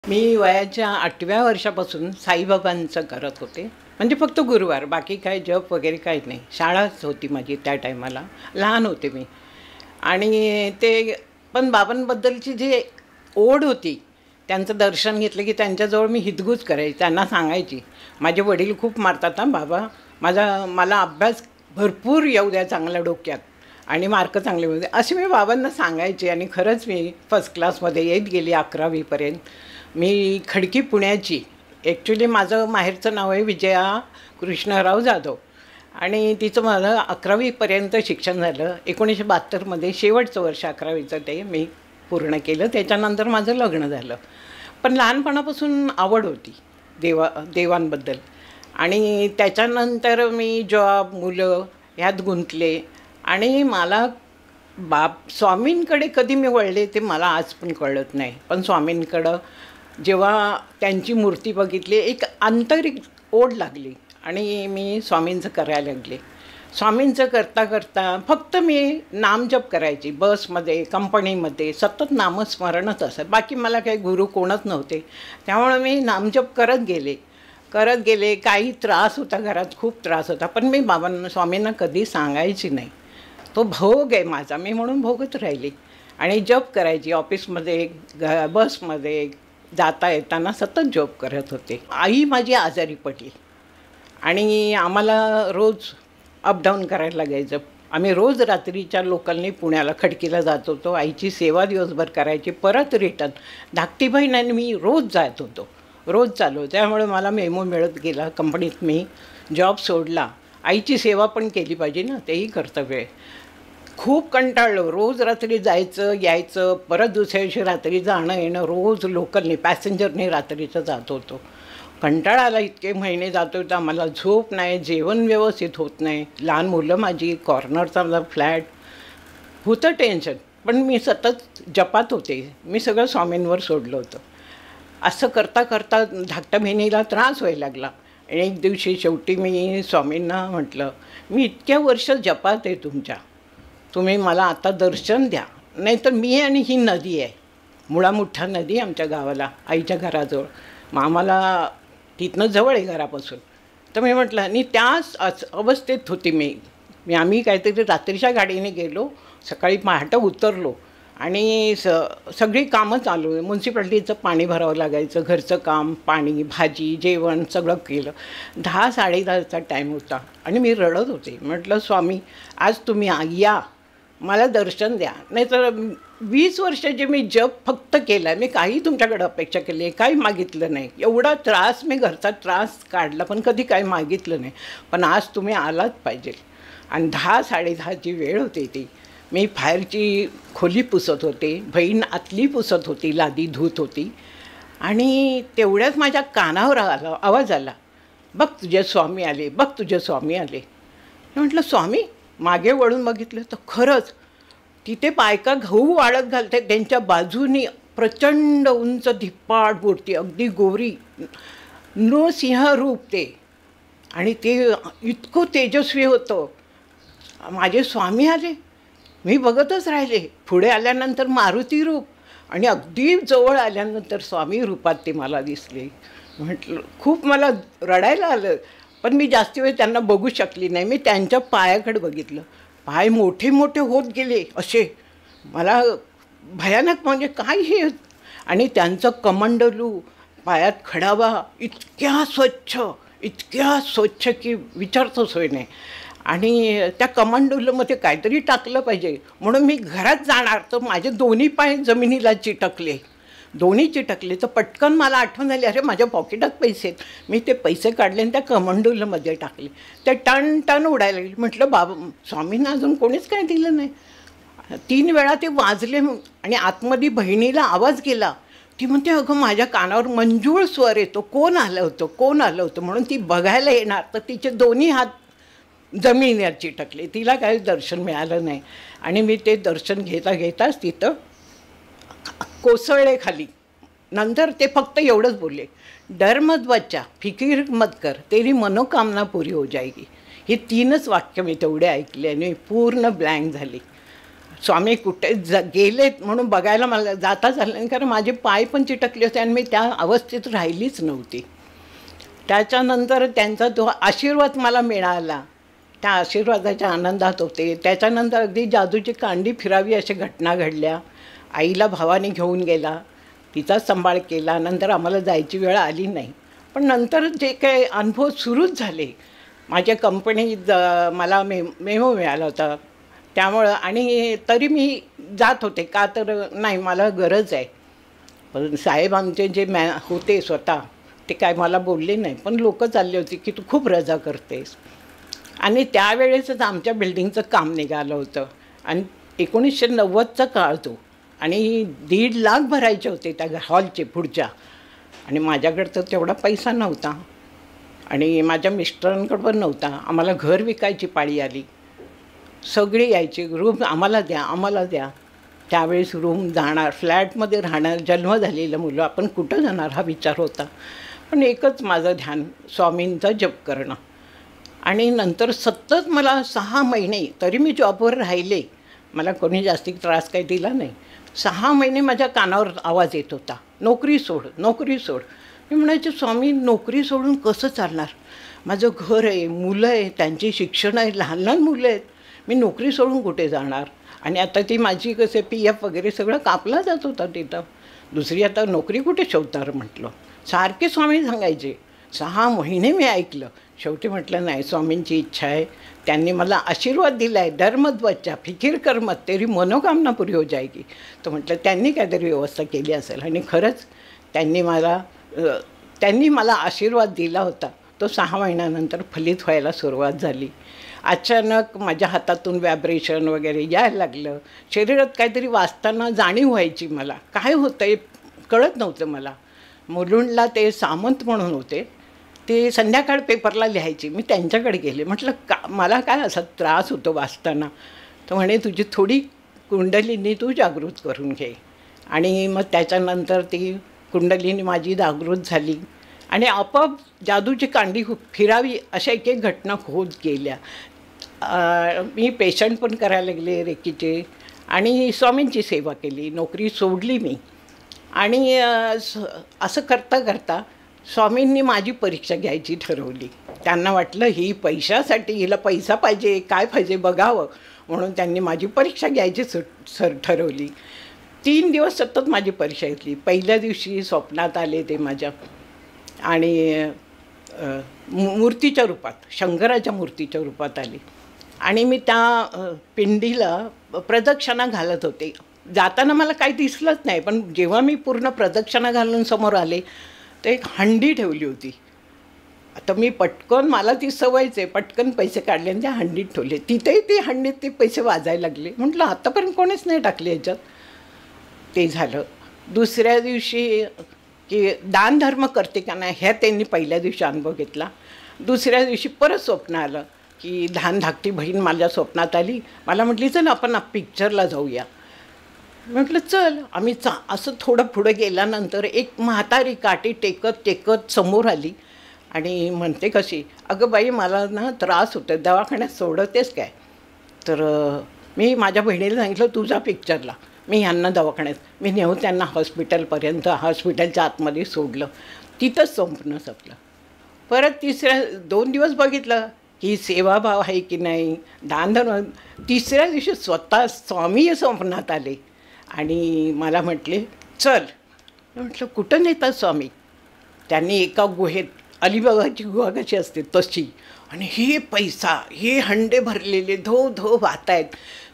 मी वयाच्या 8व्या वर्षापासून साईबाबांचं करत होते. म्हणजे फक्त गुरुवार, बाकी काय जप वगैरे काही नाही. शाळाच होती माझी त्या टायमाला. लहान होते मी. आणि ते पण बाबांबद्दलची जी ओढ होती, त्यांचं दर्शन घेतलं की त्यांच्याजवळ मी हितगुज करायची. त्यांना सांगायची, माझे वडील खूप मारतात हां बाबा, मला अभ्यास भरपूर येऊ द्या चांगल्या डोक्यात आणि मार्क चांगले मिळू द्या, असे मी बाबांना सांगायचे. आणि खरंच मी फर्स्ट क्लासमध्ये येत गेली 11वी पर्यंत. मी खडकी पुण्याची. ॲक्च्युली माझं माहेरचं नाव आहे विजया कृष्णराव जाधव आणि तिचं माझं 11वीपर्यंत शिक्षण झालं. 1972मध्ये शेवटचं वर्ष 11वीचं ते मी पूर्ण केलं. त्याच्यानंतर माझं लग्न झालं. पण लहानपणापासून आवड होती देवांबद्दल. आणि त्याच्यानंतर मी जॉब, मुलं ह्यात गुंतले. आणि मला स्वामींकडे कधी मी वळले ते मला आज पण कळत नाही. पण स्वामींकडं जेव्हा त्यांची मूर्ती बघितली, एक आंतरिक ओढ लागली आणि मी स्वामींचं करायला लागले. स्वामींचं करता करता फक्त मी नामजप करायची. बसमध्ये, कंपनीमध्ये सतत नामस्मरणच असत. बाकी मला काही गुरु कोणच नव्हते. त्यामुळे मी नामजप करत गेले. काही त्रास होता घरात, खूप त्रास होता. पण मी स्वामींना कधी सांगायची नाही. तो भोग आहे माझा, मी म्हणून भोगत राहिली. आणि जप करायची. ऑफिसमध्ये, बसमध्ये जाता येताना सतत जप करत होते. आई माझी आजारी पडली आणि आम्हाला रोज अपडाऊन करायला लागायचं. आम्ही रोज रात्रीच्या लोकलने पुण्याला, खडकीला जात होतो. आईची सेवा दिवसभर करायची, परत रिटर्न. धाकटी बहीण आणि मी रोज जात होतो, रोज चालू. त्यामुळे मला मेमो मिळत गेला. कंपनीत मी जॉब सोडला. आईची सेवा पण केली पाहिजे ना, तेही कर्तव्य आहे. खूप कंटाळलो. रोज रात्री जायचं यायचं, परत दुसऱ्या दिवशी रात्री जाणं येणं, रोज लोकलने, पॅसेंजरने रात्रीचं जात होतो. कंटाळा आला. इतके महिने जात होता. मला झोप नाही, जेवण व्यवस्थित होत नाही. लहान मुलं माझी, कॉर्नरचा माझा फ्लॅट, होतं टेन्शन. पण मी सतत जपात होते. मी सगळं स्वामींवर सोडलं होतं. असं करता करता धाकट्या बहिणीला त्रास व्हायला लागला. आणि एक दिवशी शेवटी मी स्वामींना म्हटलं, मी इतक्या वर्ष जपात आहे तुमच्या, तुम्ही मला आता दर्शन द्या. नाहीतर मी आणि ही नदी आहे, मुळामुठा नदी आमच्या गावाला, आईच्या घराजवळ. मग आम्हाला तिथनं जवळ आहे घरापासून. तर मी म्हटलं, आणि त्याच अवस्थेत होती आम्ही काहीतरी रात्रीच्या गाडीने गेलो, सकाळी पहाटे उतरलो आणि सगळी कामं चालू आहे. म्युन्सिपाल्टीचं पाणी भरावं लागायचं, घरचं काम, पाणी, भाजी, जेवण सगळं केलं. 10-10:30चा टाईम होता आणि मी रडत होते. म्हटलं, स्वामी आज तुम्ही या, मला दर्शन द्या. नाहीतर 20 वर्ष जे मी जप फक्त केला, मी काही तुमच्याकडे अपेक्षा केली आहे, काही मागितलं नाही. एवढा त्रास, मी घरचा त्रास काढला पण कधी काही मागितलं नाही. पण आज तुम्ही आलात पाहिजे. आणि 10-10:30ची वेळ होती ती. मी बाहेरची खोली पुसत होते, बहीण आतली पुसत होती, लादी धुत होती. आणि तेवढ्याच माझ्या कानावर आवाज आला, बघ तुझे स्वामी आले, बघ तुझे स्वामी आले. मी म्हटलं, स्वामी? मागे वळून बघितलं तर खरंच तिथे बायका गहू वाळत घालते, त्यांच्या बाजूनी प्रचंड उंच धिप्पाड मूर्ती, अगदी गोरी, नृसिंहरूप ते. आणि ते इतकं तेजस्वी होतं. माझे स्वामी आले. मी बघतच राहिले. पुढे आल्यानंतर मारुती रूप आणि अगदी जवळ आल्यानंतर स्वामी रूपात ते मला दिसले. म्हटलं, खूप मला रडायला आलं. पण मी जास्त वेळ त्यांना बघू शकली नाही. मी त्यांच्या पायाकडे बघितलं. पाय मोठे मोठे होत गेले असे. मला भयानक, म्हणजे काय हे. आणि त्यांचं कमंडलू, पायात खडावा, इतक्या स्वच्छ की विचारतो सोय नाही. आणि त्या कमंडलूमध्ये काहीतरी टाकलं पाहिजे म्हणून मी घरात जाणार, तर माझे दोन्ही पाय जमिनीला चिटकले. तर पटकन मला आठवण आली, अरे माझ्या पॉकेटात पैसे आहेत. मी ते पैसे काढले आणि त्या कमंडलूमध्ये टाकले. ते टन टन उडायला लागले. म्हटलं, बाबा स्वामींना अजून कोणीच काय दिलं नाही. 3 वेळा ते वाजले आणि आतमध्ये बहिणीला आवाज गेला. ती म्हणते, अगं माझ्या कानावर मंजूळ स्वर येतो, कोण आलं होतं म्हणून ती बघायला येणार, तर तिचे दोन्ही हात जमिनीवर चिटकले. तिला काही दर्शन मिळालं नाही. आणि मी ते दर्शन घेताच तिथं कोसळले खाली. नंतर ते फक्त एवढंच बोलले, डर मत बच्चा, फिकीर मत कर, तेरी मनोकामना पुरी हो जाएगी. ही 3च वाक्य मी तेवढे ऐकले आणि पूर्ण ब्लँक झाली. स्वामी कुठे गेलेत म्हणून बघायला मला जाताच आलं नाही, कारण माझे पाय पण चिटकले होते आणि मी त्या अवस्थेत राहिलीच नव्हती. त्याच्यानंतर त्यांचा तो आशीर्वाद मला मिळाला, त्या आशीर्वादाच्या आनंदात होते. त्याच्यानंतर अगदी जादूची कांडी फिरावी अशा घटना घडल्या. आईला भावाने घेऊन गेला, तिचाच सांभाळ केला. नंतर आम्हाला जायची वेळ आली नाही. पण नंतर जे काही अनुभव सुरूच झाले, माझ्या कंपनीत मला मेमो मिळाला होता त्यामुळं, आणि तरी मी जात होते का तर नाही मला गरज आहे. पण साहेब आमचे जे होते स्वतः ते काय मला बोलले नाही, पण लोक चालले होते की तू खूप रजा करतेस. आणि त्यावेळेसच आमच्या बिल्डिंगचं काम निघालं होतं आणि 1990चा काळ तो, आणि 1.5 लाख भरायचे होते त्या हॉलचे पुढच्या, आणि माझ्याकडं तर तेवढा पैसा नव्हता आणि माझ्या मिस्टरांकडं पण नव्हता. आम्हाला घर विकायची पाळी आली. सगळी यायची, रूम आम्हाला द्या आम्हाला द्या. त्यावेळेस रूम जाणार, फ्लॅटमध्ये राहणार, जन्म झालेलं मुलं, आपण कुठं जाणार हा विचार होता. पण एकच माझं ध्यान, स्वामींचा जप करणं. आणि नंतर सतत मला 6 महिने, तरी मी जॉबवर राहिले, मला कोणी जास्ती त्रास काही दिला नाही. 6 महिने माझ्या कानावर आवाज येत होता, नोकरी सोड नोकरी सोड. मी म्हणायचे स्वामी नोकरी सोडून कसं चालणार, माझं घर आहे, मुलं आहे, त्यांची शिक्षण आहे, लहान लहान मुलं आहेत, मी नोकरी सोडून कुठे जाणार. आणि आता ती माझी कसे PF वगैरे सगळं कापला जात होता तिथं, दुसरी आता नोकरी कुठे शोधणार म्हटलं. सारखे स्वामी सांगायचे. 6 महिने मी ऐकलं. शेवटी म्हटलं नाही, स्वामींची इच्छा आहे, त्यांनी मला आशीर्वाद दिला आहे, डर मत बच्चा फिकीर कर मत तेरी मनोकामना पुरी हो जाएगी. तर म्हटलं त्यांनी काहीतरी व्यवस्था केली असेल. आणि खरंच त्यांनी मला आशीर्वाद दिला होता. तो 6 महिन्यानंतर फलित व्हायला सुरुवात झाली. अचानक माझ्या हातातून व्हायब्रेशन वगैरे यायला लागलं. शरीरात काहीतरी वाचताना जाणीव व्हायची. मला काय होतं आहे कळत नव्हतं मला. मुलुंडला ते सामंत म्हणून होते, ते संध्याकाळ पेपरला लिहायचे. मी त्यांच्याकडे गेले, म्हटलं का मला काय असा त्रास होतो वाचताना. तर म्हणे तुझी थोडी कुंडलिनी तू जागृत करून घे. आणि मग त्याच्यानंतर ती कुंडलिनी माझी जागृत झाली आणि आपोआप जादूची कांडी फिरावी अशा एक एक घटना होत गेल्या. मी पेशंट पण करायला लागले रेकीचे आणि स्वामींची सेवा केली. नोकरी सोडली मी. आणि असं करता करता स्वामींनी माझी परीक्षा घ्यायची ठरवली. त्यांना वाटलं ही पैशासाठी, हिला पैसा पाहिजे, काय पाहिजे बघावं, म्हणून त्यांनी माझी परीक्षा घ्यायची ठरवली. 3 दिवस सतत माझी परीक्षा घेतली. पहिल्या दिवशी स्वप्नात आले ते माझ्या, आणि मूर्तीच्या रूपात, शंकराच्या मूर्तीच्या रूपात आली. आणि मी त्या पिंडीला प्रदक्षिणा घालत होते. जाताना मला काही दिसलंच नाही, पण जेव्हा मी पूर्ण प्रदक्षिणा घालून समोर आले तर एक हंडी ठेवली होती. आता मी पटकन, मला ती सवयच आहे, पटकन पैसे काढले आणि त्या हंडीत ठेवले. तिथेही ते हंडीत ते पैसे वाजायला लागले. म्हटलं आतापर्यंत कोणीच नाही टाकले याच्यात. ते झालं. दुसऱ्या दिवशी की दानधर्म करते का नाही ह्या त्यांनी पहिल्या दिवशी अनुभव घेतला. दुसऱ्या दिवशी परत स्वप्न आलं की लहान धाकटी बहीण माझ्या स्वप्नात आली. मला म्हटली चल आपण पिक्चरला जाऊया. म्हटलं चल. आम्ही असं थोडं पुढं गेल्यानंतर एक म्हातारी काठी टेकत टेकत समोर आली आणि म्हणते कशी, अगं बाई मला ना त्रास होतो, दवाखान्यात सोडतेस काय. तर मी माझ्या बहिणीला सांगितलं तू जा पिक्चरला, मी ह्यांना दवाखान्यात, मी नेऊ त्यांना हॉस्पिटलपर्यंत, हॉस्पिटलच्या आतमध्ये सोडलं. तिथंच स्वप्न संपलं. परत 2 दिवस बघितलं ही सेवाभाव आहे की नाही, दानधर्म. तिसऱ्या दिवशी स्वतः स्वामी स्वप्नात आले आणि मला म्हटले चल. म्हटलं कुठं नेतात स्वामी. त्यांनी एका गुहेत, अलिबागाची गुहा कशी असते तशी, आणि हे पैसा, हे हंडे भरलेले धो धो वाहत आहेत,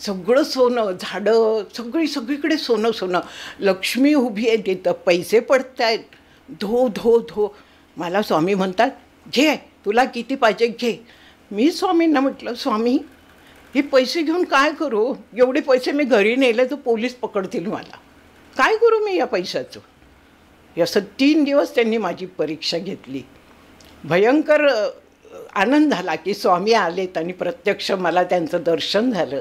सगळं सोनं, झाडं, सगळीकडे सोनं सोनं, लक्ष्मी उभी आहे तिथं, पैसे पडत आहेत धो धो धो. मला स्वामी म्हणतात घे, तुला किती पाहिजे घे. मी स्वामींना म्हटलं स्वामी हे पैसे घेऊन काय करू, एवढे पैसे मी घरी नेले तर पोलीस पकडतील मला, काय करू मी या पैशाचं. असं 3 दिवस त्यांनी माझी परीक्षा घेतली. भयंकर आनंद झाला की स्वामी आलेत आणि प्रत्यक्ष मला त्यांचं दर्शन झालं.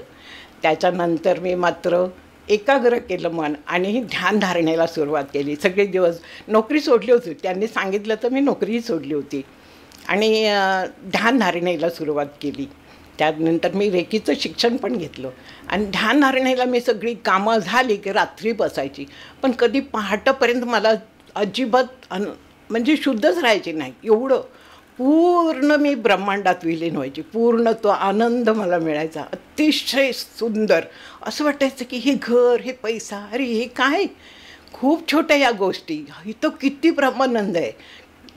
त्याच्यानंतर मी मात्र एकाग्र केलं मन आणि ध्यानधारणेला सुरुवात केली. सगळे दिवस नोकरी सोडली होती, त्यांनी सांगितलं तर मी नोकरीही सोडली होती आणि ध्यानधारणेला सुरुवात केली. त्यानंतर मी रेकीचं शिक्षण पण घेतलं आणि ध्यानधारणेला मी सगळी कामं झाली की रात्री बसायची. पण कधी पहाटेपर्यंत मला अजिबात म्हणजे शुद्धच राहायची नाही. एवढं पूर्ण मी ब्रह्मांडात विलीन व्हायची. पूर्ण तो आनंद मला मिळायचा, अतिशय सुंदर. असं वाटायचं की हे घर, हे पैसा, अरे हे काय, खूप छोट्या या गोष्टी, इथं किती ब्रह्मानंद आहे.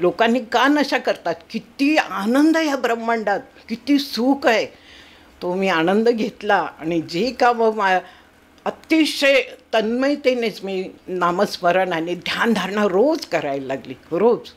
लोकांनी का नशा करतात, किती आनंद आहे या ब्रह्मांडात, किती सुख आहे. तो मी आनंद घेतला आणि जे कामं अतिशय तन्मयतेनेच मी नामस्मरण आणि ध्यानधारणा रोज करायला लागली, रोज.